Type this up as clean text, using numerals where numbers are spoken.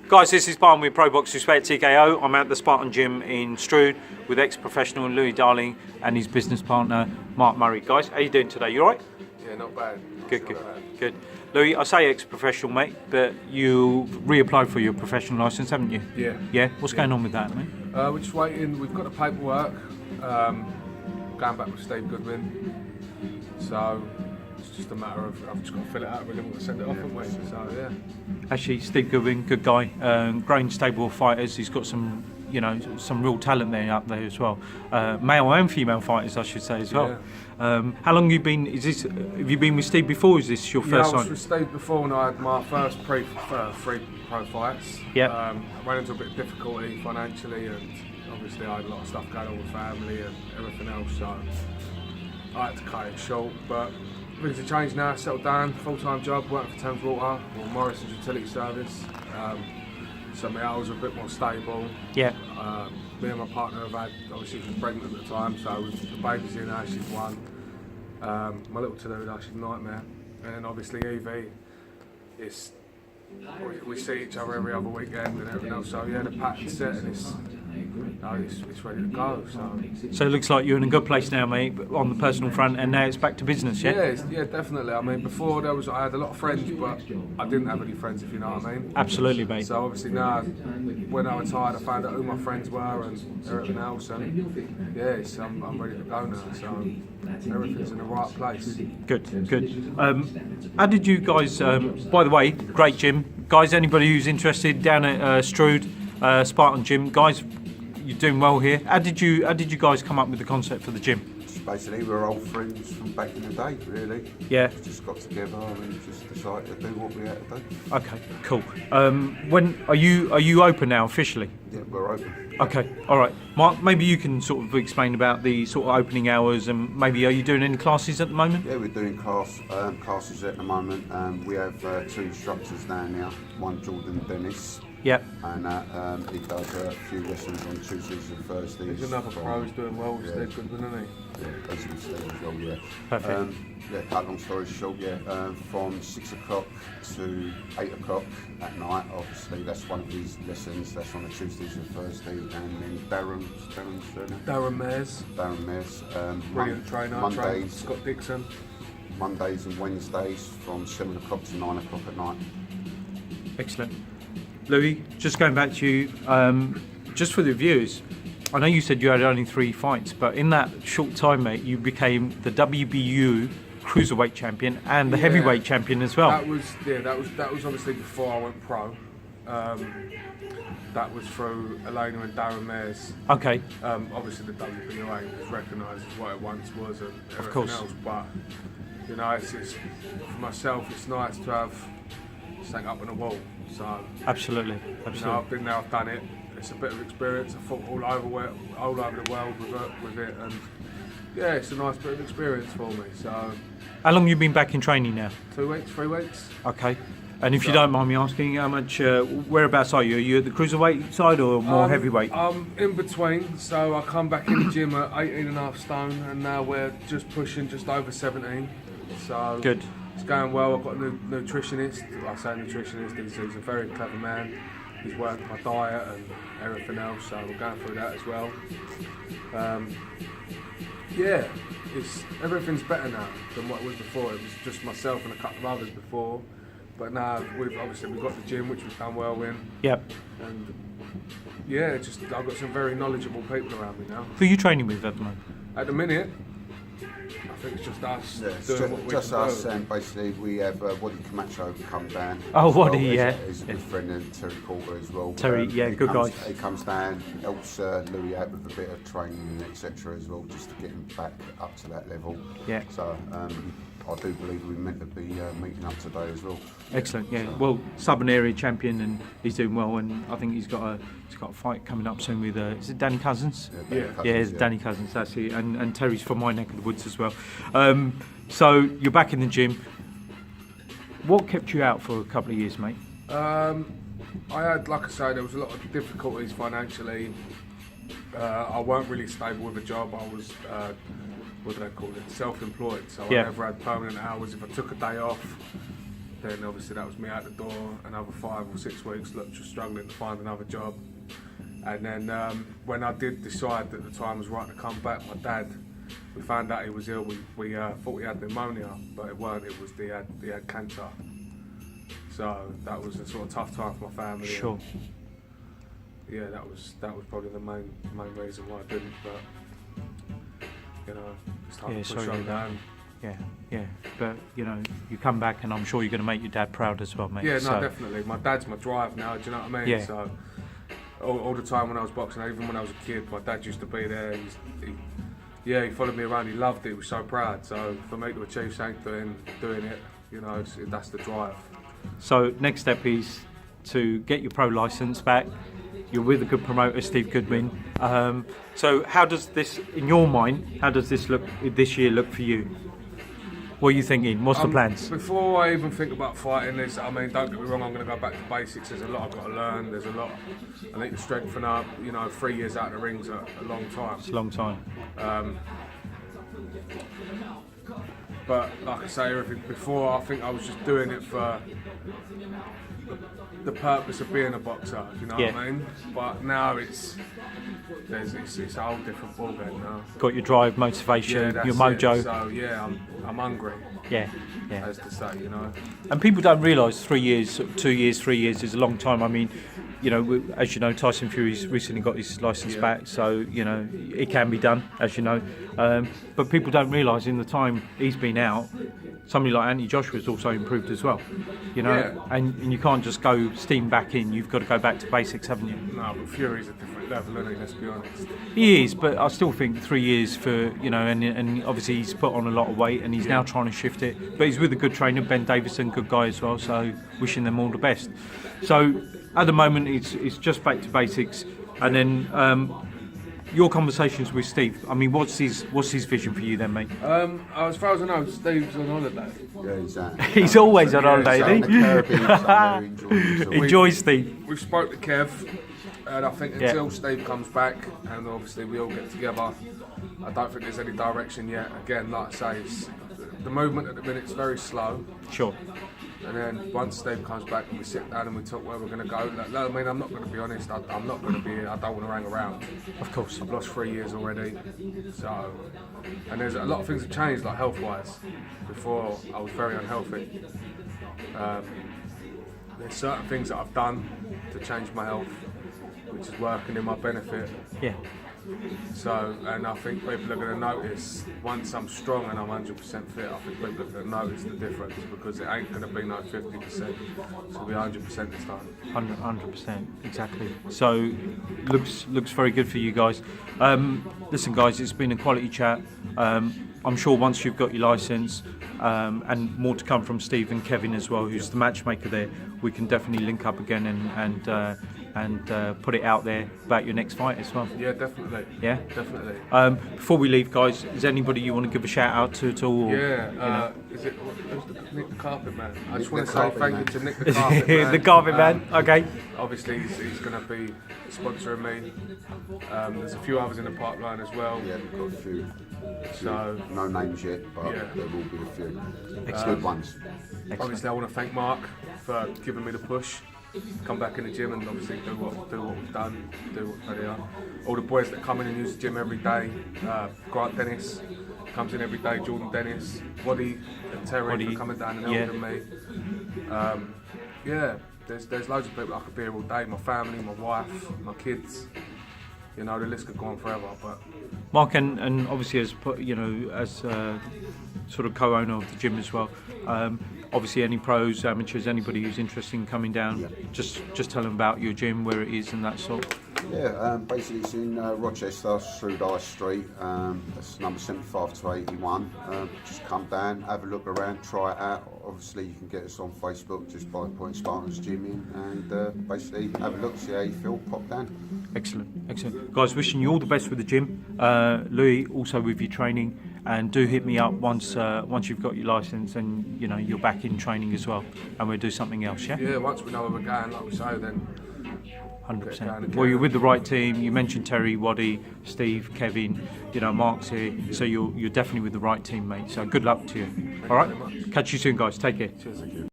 Guys, this is Barn with Pro Box Respect TKO. I'm at the Spartan Gym in Strood with ex-professional Louie Darling and his business partner Mark Murray. Guys, how you doing today? You alright? Yeah, not bad. Good. Louie, I say ex-professional, mate, but you reapplied for your professional licence, haven't you? Yeah. Yeah? What's going on with that, mate? We're just waiting. We've got the paperwork. Going back with Steve Goodwin. So it's just a matter of I've just got to fill it out. We're going to send it off, haven't we? So yeah. Actually, Steve Goodwin, good guy, growing stable of fighters. He's got some, some real talent there up there as well. Male and female fighters, I should say as well. Yeah. How long have you been? Have you been with Steve before? Is this your first time? I was with Steve before when I had my first three pro fights. Yeah. I ran into a bit of difficulty financially, and obviously I had a lot of stuff going on with family and everything else, so I had to cut it short. But things have changed now. Settled down, full-time job, working for Thames Water or Morrison's Utility Service. So my hours are a bit more stable. Yeah. Me and my partner have had, obviously she was pregnant at the time, so the baby's in now, she's one. My little to-do now, she's a nightmare. And then obviously Evie, we see each other every other weekend and everything else. So yeah, the pattern's set and it's ready to go. So it looks like you're in a good place now, mate, on the personal front, and now it's back to business, yeah? Yeah, definitely. I mean, before I had a lot of friends, but I didn't have any friends, if you know what I mean. Absolutely, mate. So obviously now, when I retired, I found out who my friends were and everything else, and yeah, I'm ready to go now. So everything's in the right place. Good. How did you guys? By the way, great gym, guys. Anybody who's interested down at Strood, Spartan Gym, guys. You're doing well here. How did you guys come up with the concept for the gym? Basically, we're old friends from back in the day, really. Yeah. We just got together and just decided to do what we had to do. Okay, cool. When are you open now officially? Yeah, we're open. Okay, all right. Mark, maybe you can sort of explain about the sort of opening hours, and maybe are you doing any classes at the moment? Yeah, we're doing classes at the moment. We have two instructors down now. One, Jordan Dennis. Yep. And he does a few lessons on Tuesdays and Thursdays. There's another pro who's doing well with Steve Goodwin, isn't he? Yeah, as you said as well, yeah. Perfect. Cut long story short, from 6 o'clock to 8 o'clock at night, obviously, that's one of his lessons, that's on the Tuesdays and Thursdays, and then Darren Mears. Brilliant trainer, Mondays, Scott Dixon. Mondays and Wednesdays from 7 o'clock to 9 o'clock at night. Excellent. Louie, just going back to you, just for the viewers, I know you said you had only 3 fights, but in that short time, mate, you became the WBU Cruiserweight champion and the heavyweight champion as well. That was obviously before I went pro. That was through Elena and Darren Mears. Okay. Obviously the WBA is recognised as what it once was and everything of course. Else, but it's for myself, it's nice to have something up on the wall. So absolutely. I've been there, I've done it. It's a bit of experience. I fought all over the world with it, and yeah, it's a nice bit of experience for me. So, how long have you been back in training now? 2 weeks, 3 weeks. Okay. And if you don't mind me asking, how much? Whereabouts are you? Are you at the cruiserweight side or more heavyweight? I'm in between. So I come back in the gym at 18.5 stone, and now we're just pushing just over 17. So good. It's going well. I've got a new nutritionist. I say nutritionist, he's a very clever man. He's worked my diet and everything else, so we're going through that as well. Everything's better now than what it was before. It was just myself and a couple of others before, but now we've got the gym, which we've done well in. Yep. And yeah, I've got some very knowledgeable people around me now. Who are you training with at the moment? At the minute, I think it's just us doing what we just can us, do. and basically we have Waddy Camacho come down. Oh, Waddy, yeah. He's a good friend, and Terry Porter as well. Terry, good guy. He comes down, helps Louie out with a bit of training, etc. as well, just to get him back up to that level. Yeah. So I do believe we're meant to be meeting up today as well. Excellent, yeah. Well, Southern Area champion, and he's doing well, and I think he's got a fight coming up soon with is it Danny Cousins? It's Danny Cousins. That's it. And Terry's from my neck of the woods as well. So you're back in the gym. What kept you out for a couple of years, mate? I had, like I say, there was a lot of difficulties financially. I weren't really stable with a job. I was what do they call it? Self-employed. So I never had permanent hours. If I took a day off, then obviously that was me out the door. Another 5 or 6 weeks, just struggling to find another job. And then when I did decide that the time was right to come back, my dad, we found out he was ill. We thought he had pneumonia, but it weren't. It was he had cancer. So that was a sort of tough time for my family. Sure. And yeah, that was probably the main reason why I didn't. But you know, it's time to push on down. Yeah. But you know, you come back, and I'm sure you're going to make your dad proud as well, mate. Yeah, no, definitely. My dad's my drive now. Do you know what I mean? Yeah. So all the time when I was boxing, even when I was a kid, my dad used to be there. He followed me around. He loved it. He was so proud. So for me to achieve something, doing it, you know, that's the drive. So next step is to get your pro license back. You're with a good promoter, Steve Goodwin. So how does this, in your mind, how does this year look for you? What are you thinking? What's the plans? Before I even think about fighting this, I mean, don't get me wrong, I'm going to go back to basics. There's a lot I've got to learn. There's a lot I need to strengthen up. You know, 3 years out of the ring's a long time. It's a long time. But like I say, everything before, I think I was just doing it for the purpose of being a boxer, you know what I mean? But now it's a whole different ballgame now. Got your drive, motivation, your mojo. It. So yeah, I'm hungry. Yeah. As to say, you know. And people don't realise 3 years, 2 years, 3 years is a long time. I mean, you know, as you know, Tyson Fury's recently got his licence back, so you know it can be done, as you know. But people don't realise in the time he's been out, somebody like Anthony Joshua's also improved as well. You know, and you can't just go steam back in. You've got to go back to basics, haven't you? No, but Fury's a different level, isn't he? Let's be honest. He is, but I still think 3 years for, you know, and obviously he's put on a lot of weight and he's now trying to shift it. But he's with a good trainer, Ben Davison, good guy as well. So wishing them all the best. So at the moment it's just back to basics, and then your conversations with Steve. I mean, what's his vision for you then, mate? As far as I know, Steve's on holiday. Yeah, exactly. He's always on holiday, isn't he? Enjoy Steve. We've spoke to Kev, and I think until Steve comes back, and obviously we all get together, I don't think there's any direction yet. Again, like I say, the movement at the minute's very slow. Sure. And then once Steve comes back and we sit down and we talk where we're going to go, I mean, I'm not going to be honest, I'm not going to be here, I don't want to hang around. Of course. I've lost 3 years already, so, and there's a lot of things have changed, like health-wise. Before, I was very unhealthy. There's certain things that I've done to change my health, which is working in my benefit. Yeah. So, and I think people are going to notice, once I'm strong and I'm 100% fit, I think people are going to notice the difference, because it ain't going to be no 50%, it's going to be 100% this time. 100%, exactly. So, looks very good for you guys. Listen guys, it's been a quality chat. I'm sure once you've got your licence, and more to come from Steve and Kevin as well, who's the matchmaker there, we can definitely link up again and put it out there about your next fight as well. Yeah, definitely. Yeah? Definitely. Before we leave, guys, is there anybody you want to give a shout out to at all? Yeah, is it Nick the Carpet Man? I just want to say thank you to Nick the Carpet Man. The Carpet Man, okay. Obviously, he's going to be sponsoring me. There's a few others in the pipeline as well. Yeah, we've got a few. So, no names yet, but there will be a few. Good ones. Obviously, I want to thank Mark for giving me the push. Come back in the gym and obviously do what we've done, do what they are. All the boys that come in and use the gym every day, Grant Dennis comes in every day, Jordan Dennis, Waddy and Terry for coming down and helping me. There's loads of people I could be here all day, my family, my wife, my kids. You know, the list could go on forever. But Mark, and obviously as sort of co-owner of the gym as well. Obviously, any pros, amateurs, anybody who's interested in coming down, just tell them about your gym, where it is, and that sort. Yeah, basically it's in Rochester, through Dye Street. That's number 75 to 81. Just come down, have a look around, try it out. Obviously, you can get us on Facebook just by putting Spartans Gym in, and basically have a look, see how you feel, pop down. Excellent. Guys, wishing you all the best with the gym. Louis, also with your training. And do hit me up once you've got your licence and you know you're back in training as well, and we'll do something else. Yeah, once we know where we're going, like we say, then 100%. Well, you're with the right team. You mentioned Terry, Waddy, Steve, Kevin. You know, Mark's here, so you're definitely with the right team, mate. So good luck to you. All right, catch you soon, guys. Take care. Cheers. Thank you.